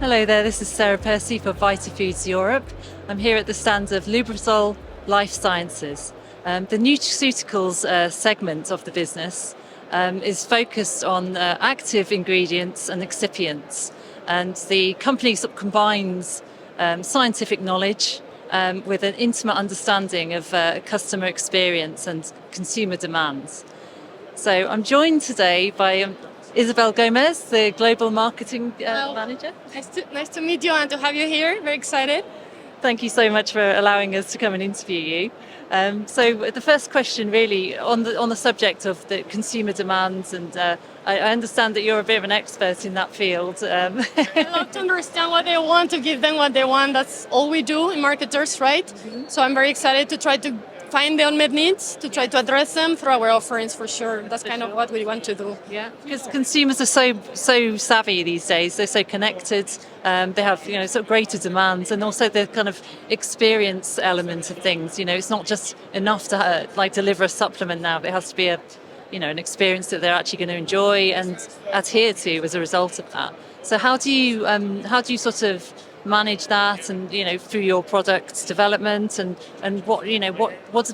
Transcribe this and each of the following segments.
Hello there, this is Sarah Percy for VitaFoods Europe. I'm here at the stand of Lubrizol Life Sciences. The nutraceuticals segment of the business is focused on active ingredients and excipients. And the company sort of combines scientific knowledge with an intimate understanding of customer experience and consumer demands. So I'm joined today by Isabel Gomez, the Global Marketing Manager. Nice to meet you and to have you here. Very excited. Thank you so much for allowing us to come and interview you. So the first question really on the subject of the consumer demands, and I understand that you're a bit of an expert in that field. I love to understand what they want, to give them what they want. That's all we do in marketers, right? Mm-hmm. So I'm very excited to try to find the unmet needs, to try to address them through our offerings for sure. That's kind of what we want to do. Yeah, because consumers are so savvy these days. They're so connected. They have sort of greater demands, and also the kind of experience element of things. It's not just enough to deliver a supplement now. It has to be an experience that they're actually going to enjoy and adhere to as a result of that. So how do you sort of manage that, and through your product development, and what do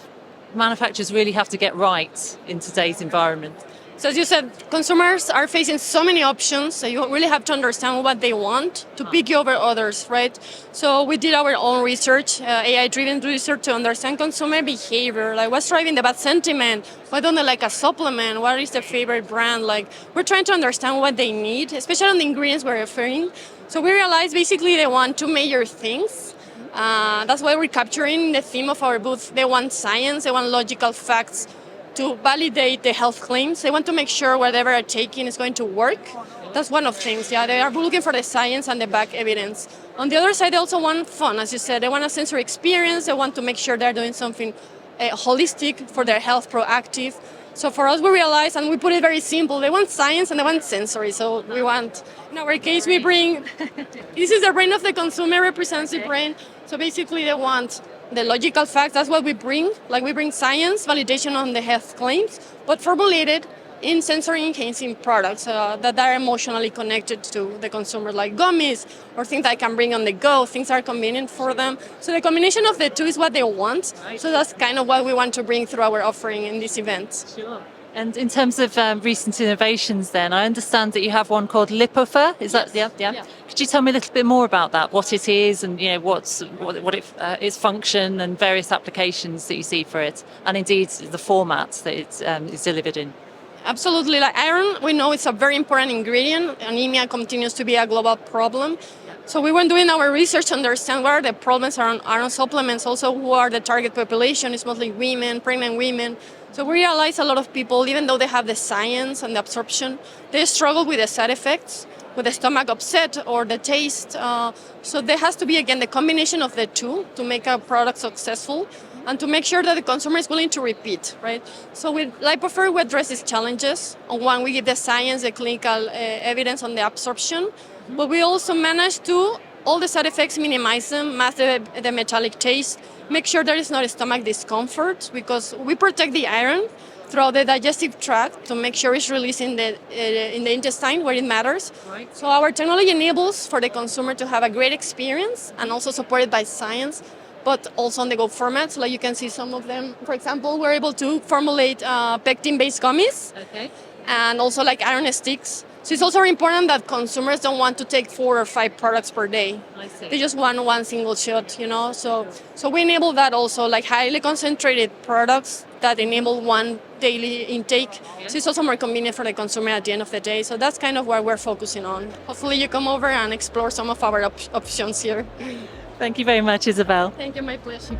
manufacturers really have to get right in today's environment? So as you said, consumers are facing so many options, so you really have to understand what they want to pick you over others, right? So we did our own research, AI-driven research, to understand consumer behavior, like what's driving the bad sentiment, why don't they like a supplement, what is their favorite brand, we're trying to understand what they need, especially on the ingredients we're referring. So we realized basically they want two major things. That's why we're capturing the theme of our booth. They want science, they want logical facts to validate the health claims. They want to make sure whatever they're taking is going to work. That's one of the things. Yeah, they are looking for the science and the back evidence. On the other side, they also want fun. As you said, they want a sensory experience. They want to make sure they're doing something holistic for their health, proactive. So for us, we realized, and we put it very simple, they want science and they want sensory. So we want, in our case, we bring, this is the brain of the consumer, represents the brain. So basically they want the logical facts, that's what we bring. We bring science, validation on the health claims, but formulated in sensory enhancing products that are emotionally connected to the consumer, like gummies or things that I can bring on the go, things that are convenient for them. So the combination of the two is what they want. So that's kind of what we want to bring through our offering in this event. Sure. And in terms of recent innovations then, I understand that you have one called Lipofer, is that, yeah? Could you tell me a little bit more about that, what it is and what its function and various applications that you see for it, and indeed the format that it is delivered in? Absolutely. Iron, we know it's a very important ingredient. Anemia continues to be a global problem. So we went doing our research to understand what are the problems around iron supplements, also who are the target population. It's mostly women, pregnant women. So we realized a lot of people, even though they have the science and the absorption, they struggle with the side effects, with the stomach upset or the taste. So there has to be, again, the combination of the two to make a product successful and to make sure that the consumer is willing to repeat, right? So with Lipofer, we address these challenges. On one, we give the science, the clinical evidence on the absorption, but we also manage to, all the side effects, minimize them, mask the metallic taste, make sure there is not stomach discomfort, because we protect the iron throughout the digestive tract to make sure it's released in the intestine where it matters. Right. So our technology enables for the consumer to have a great experience and also supported by science, but also on the go formats. Like you can see some of them. For example, we're able to formulate pectin-based gummies, and also iron sticks. So it's also important that consumers don't want to take 4 or 5 products per day. I see. They just want one single shot, So we enable that also, highly concentrated products that enable one daily intake. Yeah. So it's also more convenient for the consumer at the end of the day. So that's kind of what we're focusing on. Hopefully you come over and explore some of our options here. Thank you very much, Isabel. Thank you, my pleasure.